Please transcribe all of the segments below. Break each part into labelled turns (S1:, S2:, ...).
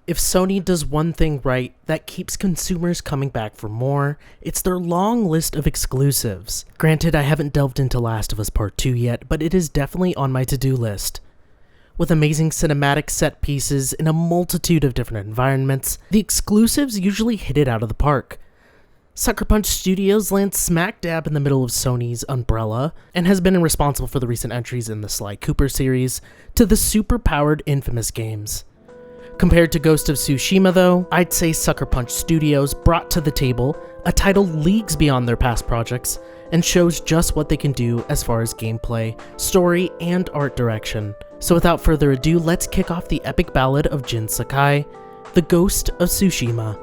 S1: If Sony does one thing right that keeps consumers coming back for more, it's their long list of exclusives. Granted, I haven't delved into Last of Us Part 2 yet, but it is definitely on my to-do list. With amazing cinematic set pieces in a multitude of different environments, the exclusives usually hit it out of the park. Sucker Punch Studios lands smack dab in the middle of Sony's umbrella, and has been responsible for the recent entries in the Sly Cooper series to the super-powered Infamous games. Compared to Ghost of Tsushima though, I'd say Sucker Punch Studios brought to the table a title leagues beyond their past projects, and shows just what they can do as far as gameplay, story, and art direction. So without further ado, let's kick off the epic ballad of Jin Sakai, The Ghost of Tsushima.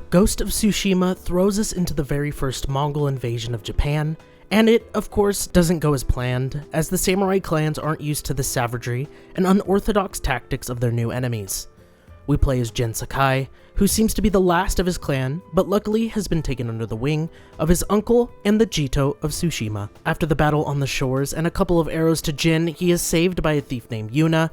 S1: Ghost of Tsushima throws us into the very first Mongol invasion of Japan, and it, of course, doesn't go as planned, as the samurai clans aren't used to the savagery and unorthodox tactics of their new enemies. We play as Jin Sakai, who seems to be the last of his clan, but luckily has been taken under the wing of his uncle and the Jito of Tsushima. After the battle on the shores and a couple of arrows to Jin, he is saved by a thief named Yuna,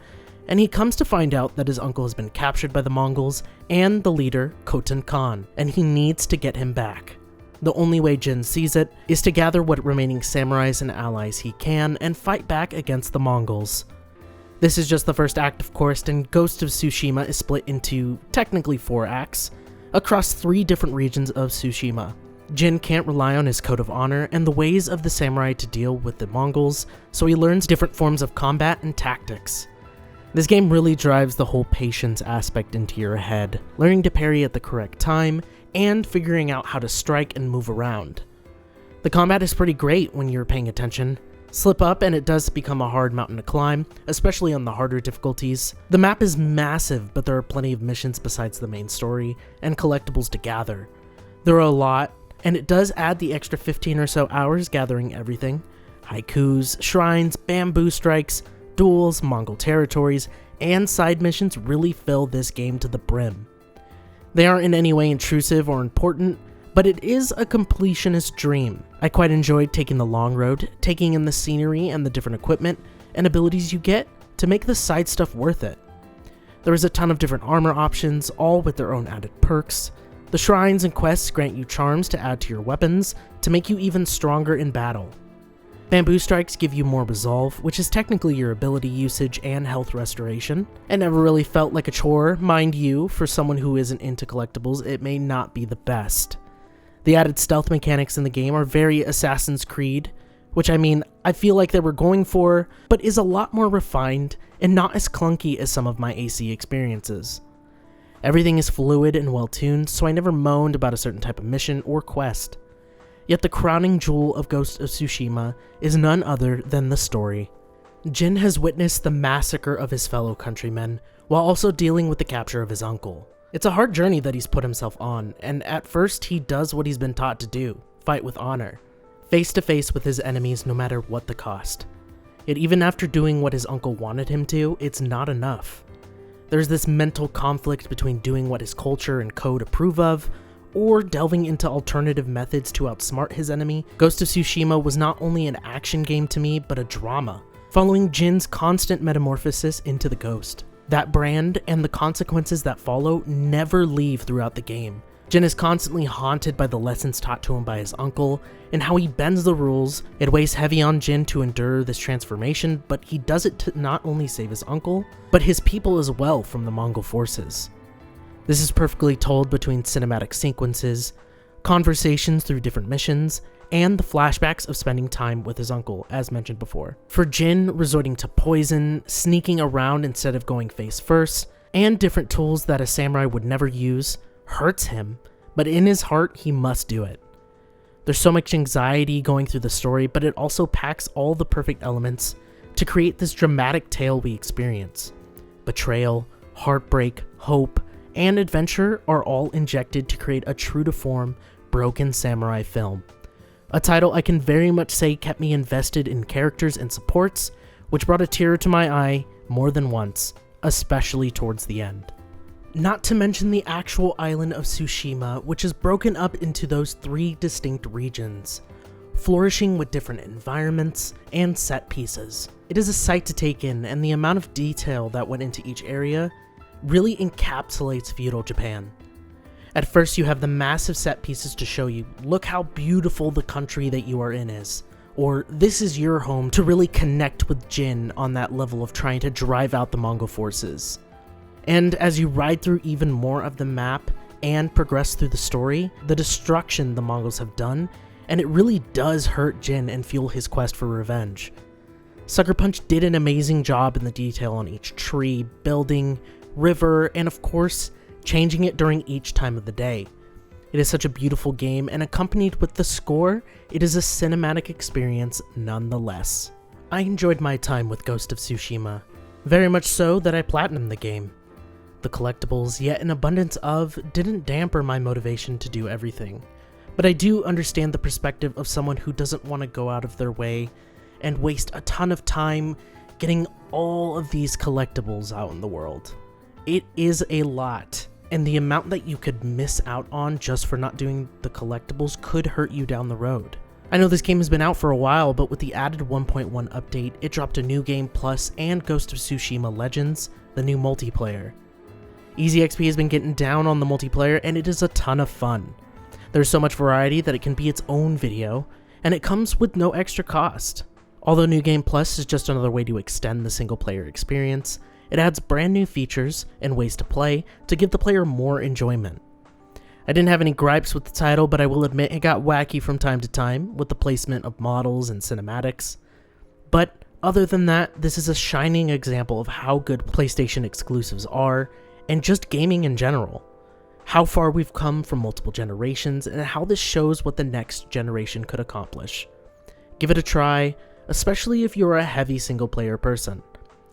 S1: and he comes to find out that his uncle has been captured by the Mongols and the leader, Khotan Khan, and he needs to get him back. The only way Jin sees it is to gather what remaining samurais and allies he can and fight back against the Mongols. This is just the first act, of course, and Ghost of Tsushima is split into technically 4 acts, across 3 different regions of Tsushima. Jin can't rely on his code of honor and the ways of the samurai to deal with the Mongols, so he learns different forms of combat and tactics. This game really drives the whole patience aspect into your head, learning to parry at the correct time, and figuring out how to strike and move around. The combat is pretty great when you're paying attention. Slip up and it does become a hard mountain to climb, especially on the harder difficulties. The map is massive, but there are plenty of missions besides the main story, and collectibles to gather. There are a lot, and it does add the extra 15 or so hours gathering everything. Haikus, shrines, bamboo strikes, duels, Mongol territories, and side missions really fill this game to the brim. They aren't in any way intrusive or important, but it is a completionist dream. I quite enjoyed taking the long road, taking in the scenery and the different equipment and abilities you get to make the side stuff worth it. There is a ton of different armor options, all with their own added perks. The shrines and quests grant you charms to add to your weapons to make you even stronger in battle. Bamboo strikes give you more resolve, which is technically your ability usage and health restoration. It never really felt like a chore, mind you, for someone who isn't into collectibles, it may not be the best. The added stealth mechanics in the game are very Assassin's Creed, which I feel like they were going for, but is a lot more refined and not as clunky as some of my AC experiences. Everything is fluid and well tuned, so I never moaned about a certain type of mission or quest. Yet the crowning jewel of Ghost of Tsushima is none other than the story. Jin has witnessed the massacre of his fellow countrymen, while also dealing with the capture of his uncle. It's a hard journey that he's put himself on, and at first he does what he's been taught to do, fight with honor, face to face with his enemies no matter what the cost. Yet even after doing what his uncle wanted him to, it's not enough. There's this mental conflict between doing what his culture and code approve of, or delving into alternative methods to outsmart his enemy. Ghost of Tsushima was not only an action game to me, but a drama, following Jin's constant metamorphosis into the ghost. That brand and the consequences that follow never leave throughout the game. Jin is constantly haunted by the lessons taught to him by his uncle, and how he bends the rules. It weighs heavy on Jin to endure this transformation, but he does it to not only save his uncle, but his people as well from the Mongol forces. This is perfectly told between cinematic sequences, conversations through different missions, and the flashbacks of spending time with his uncle, as mentioned before. For Jin, resorting to poison, sneaking around instead of going face first, and different tools that a samurai would never use, hurts him, but in his heart, he must do it. There's so much anxiety going through the story, but it also packs all the perfect elements to create this dramatic tale we experience. Betrayal, heartbreak, hope, and adventure are all injected to create a true-to-form, broken samurai film. A title I can very much say kept me invested in characters and supports, which brought a tear to my eye more than once, especially towards the end. Not to mention the actual island of Tsushima, which is broken up into those 3 distinct regions, flourishing with different environments and set pieces. It is a sight to take in, and the amount of detail that went into each area really encapsulates feudal Japan. At first you have the massive set pieces to show you, look how beautiful the country that you are in is, or this is your home, to really connect with Jin on that level of trying to drive out the Mongol forces. And as you ride through even more of the map and progress through the story, the destruction the Mongols have done, and it really does hurt Jin and fuel his quest for revenge. Sucker Punch did an amazing job in the detail on each tree, building, river, and of course, changing it during each time of the day. It is such a beautiful game, and accompanied with the score, it is a cinematic experience nonetheless. I enjoyed my time with Ghost of Tsushima, very much so that I platinumed the game. The collectibles, yet an abundance of, didn't damper my motivation to do everything, but I do understand the perspective of someone who doesn't want to go out of their way and waste a ton of time getting all of these collectibles out in the world. It is a lot, and the amount that you could miss out on just for not doing the collectibles could hurt you down the road. I know this game has been out for a while, but with the added 1.1 update, it dropped a new game plus and Ghost of Tsushima Legends, the new multiplayer. EzXp has been getting down on the multiplayer, and it is a ton of fun. There's so much variety that it can be its own video, and it comes with no extra cost. Although New Game Plus is just another way to extend the single player experience, it adds brand new features and ways to play to give the player more enjoyment. I didn't have any gripes with the title, but I will admit it got wacky from time to time with the placement of models and cinematics. But other than that, this is a shining example of how good PlayStation exclusives are, and just gaming in general. How far we've come from multiple generations, and how this shows what the next generation could accomplish. Give it a try, especially if you're a heavy single player person.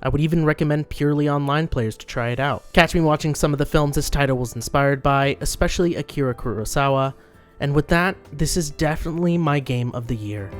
S1: I would even recommend purely online players to try it out. Catch me watching some of the films this title was inspired by, especially Akira Kurosawa, and with that, this is definitely my game of the year.